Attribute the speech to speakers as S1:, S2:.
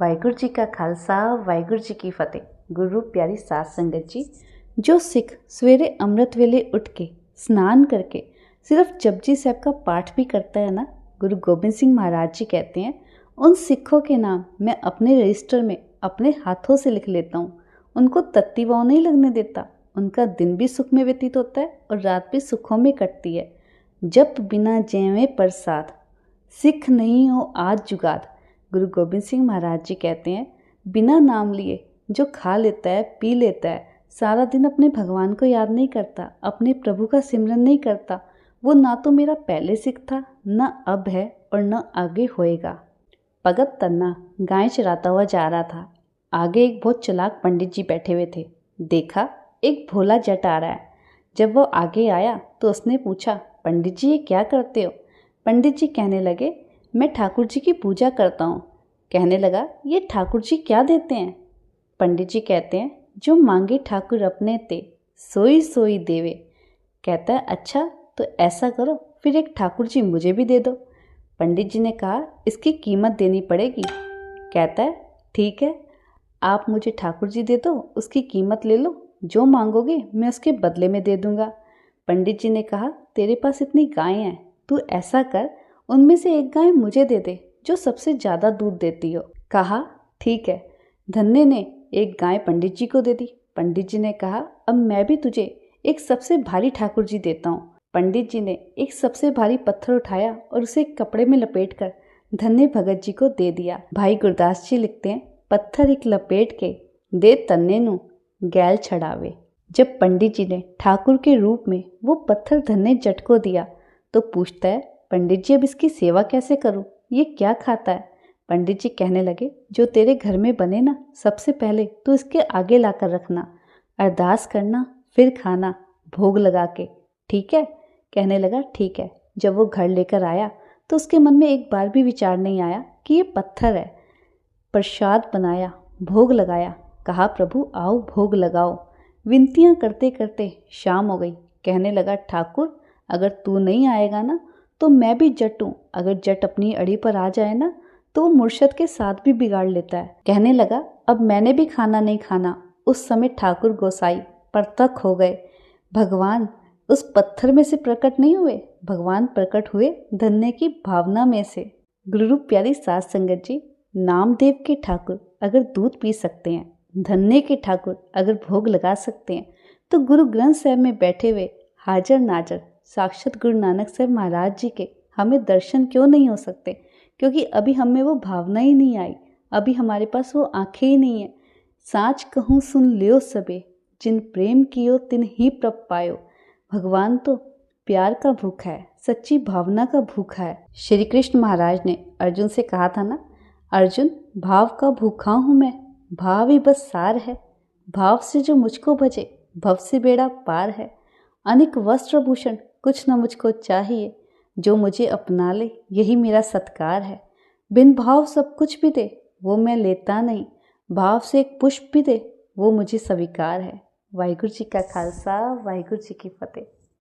S1: वाहिगुरू जी का खालसा वाहिगुरू जी की फतेह। गुरु प्यारी साध संगत जी, जो सिख सवेरे अमृत वेले उठ के स्नान करके सिर्फ जपजी साहब का पाठ भी करता है ना, गुरु गोबिंद सिंह महाराज जी कहते हैं उन सिखों के नाम मैं अपने रजिस्टर में अपने हाथों से लिख लेता हूँ। उनको तत्ती वाव नहीं लगने देता। उनका दिन भी सुख में व्यतीत होता है और रात भी सुखों में कटती है। जप बिना जेवे प्रसाद, सिख नहीं हो आज जुगाद। गुरु गोबिंद सिंह महाराज जी कहते हैं बिना नाम लिए जो खा लेता है पी लेता है, सारा दिन अपने भगवान को याद नहीं करता, अपने प्रभु का सिमरन नहीं करता, वो ना तो मेरा पहले सिख था, न अब है और न आगे होएगा। भगत तन्ना गाय चराता हुआ जा रहा था। आगे एक बहुत चालाक पंडित जी बैठे हुए थे। देखा एक भोला जट आ रहा है। जब वो आगे आया तो उसने पूछा, पंडित जी ये क्या करते हो? पंडित जी कहने लगे, मैं ठाकुर जी की पूजा करता हूँ। कहने लगा, ये ठाकुर जी क्या देते हैं? पंडित जी कहते हैं, जो मांगे ठाकुर अपने ते, सोई सोई देवे। कहता है, अच्छा तो ऐसा करो फिर एक ठाकुर जी मुझे भी दे दो। पंडित जी ने कहा, इसकी कीमत देनी पड़ेगी। कहता है, ठीक है, आप मुझे ठाकुर जी दे दो, उसकी कीमत ले लो, जो मांगोगे मैं उसके बदले में दे दूंगा। पंडित जी ने कहा, तेरे पास इतनी गायें हैं, तू ऐसा कर उनमें से एक गाय मुझे दे दे जो सबसे ज़्यादा दूध देती हो। कहा, ठीक है। धन्य ने एक गाय पंडित जी को दे दी। पंडित जी ने कहा, अब मैं भी तुझे एक सबसे भारी ठाकुर जी देता हूँ। पंडित जी ने एक सबसे भारी पत्थर उठाया और उसे एक कपड़े में लपेटकर धन्य भगत जी को दे दिया। भाई गुरदास जी लिखते हैं, पत्थर एक लपेट के दे तन्ने नू गैल छड़ावे। जब पंडित जी ने ठाकुर के रूप में वो पत्थर धन्य जट को दिया तो पूछता है, पंडित जी अब इसकी सेवा कैसे करूं? ये क्या खाता है? पंडित जी कहने लगे, जो तेरे घर में बने ना, सबसे पहले तो इसके आगे लाकर रखना, अरदास करना, फिर खाना भोग लगा के, ठीक है? कहने लगा, ठीक है। जब वो घर लेकर आया तो उसके मन में एक बार भी विचार नहीं आया कि ये पत्थर है। प्रसाद बनाया, भोग लगाया, कहा, प्रभु आओ भोग लगाओ। विनतियाँ करते करते शाम हो गई। कहने लगा, ठाकुर अगर तू नहीं आएगा ना तो मैं भी जट हूँ। अगर जट अपनी अड़ी पर आ जाए ना तो वो मुर्शद के साथ भी बिगाड़ लेता है। कहने लगा, अब मैंने भी खाना नहीं खाना। उस समय ठाकुर गोसाई परतक हो गए। भगवान उस पत्थर में से प्रकट नहीं हुए, भगवान प्रकट हुए धन्य की भावना में से। गुरु प्यारी साध संगत जी, नामदेव के ठाकुर अगर दूध पी सकते हैं, धन्य के ठाकुर अगर भोग लगा सकते हैं, तो गुरु ग्रंथ साहब में बैठे हुए हाजर नाजर साक्षात गुरु नानक साहब महाराज जी के हमें दर्शन क्यों नहीं हो सकते? क्योंकि अभी हमें वो भावना ही नहीं आई, अभी हमारे पास वो आंखें ही नहीं है। साच कहूँ सुन लियो सबे, जिन प्रेम कियो तिन ही प्रभ पायो। भगवान तो प्यार का भूखा है, सच्ची भावना का भूखा है। श्री कृष्ण महाराज ने अर्जुन से कहा था ना, अर्जुन भाव का भूखा हूँ मैं, भाव ही बस सार है। भाव से जो मुझको भजे, भव से बेड़ा पार है। अनेक वस्त्र भूषण कुछ न मुझको चाहिए, जो मुझे अपना ले यही मेरा सत्कार है। बिन भाव सब कुछ भी दे वो मैं लेता नहीं, भाव से एक पुष्प भी दे वो मुझे स्वीकार है। वाहिगुरू जी का खालसा वाहिगुरू जी की फतेह।